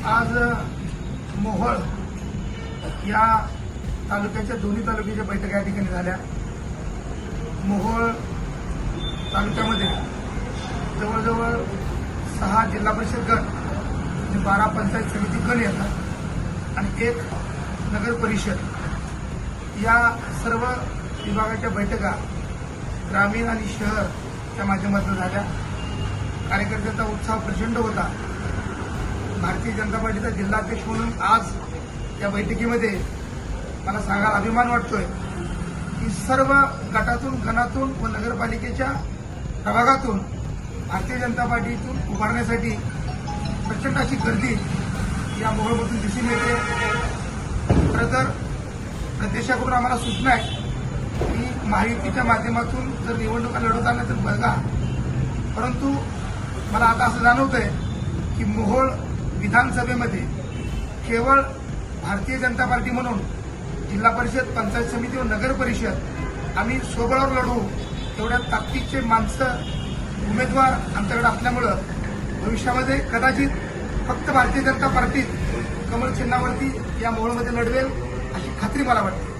आज मोहोळ या तालुक्याच्या दोन्ही तालुक्याच्या बैठका या ठिकाणी झाल्या। मोहोळ तालुक्यामध्ये जवळजवळ 6 जिल्हा परिषद गण आणि 12 पंचायत समिती गण येतात आणि 1 नगर परिषद या सर्व विभागाच्या बैठका ग्रामीण आणि शहरच्या माध्यमातून झाल्या। कार्यकर्त्यांचा उत्साह प्रचंड होता। भारतीय जनता पार्टीचा जिल्हाध्यक्ष म्हणून आज या बैठकीमध्ये मला सांगायला अभिमान वाटतोय की सर्व गटातून गणातून व नगरपालिकेच्या प्रभागातून भारतीय जनता पार्टीतून उभारण्यासाठी प्रचंड अशी गर्दी या मोहोळमधून दिसून येते। खरं तर प्रदेशाकडून आम्हाला सूचना आहे की महायुतीच्या माध्यमातून जर निवडणुका लढवत आल्या तर बघा, परंतु मला आता असं जाणवतंय की मोहोळ विधानसभेमध्ये केवळ भारतीय जनता पार्टी म्हणून जिल्हा परिषद, पंचायत समिती व नगर परिषद आम्ही स्वबळावर लढवू एवढ्या ताकदीचे माणसं उमेदवार आमच्याकडे असल्यामुळं भविष्यामध्ये कदाचित फक्त भारतीय जनता पार्टी कमळ चिन्हावरती या मोहोळमध्ये लढवेल अशी खात्री मला वाटते।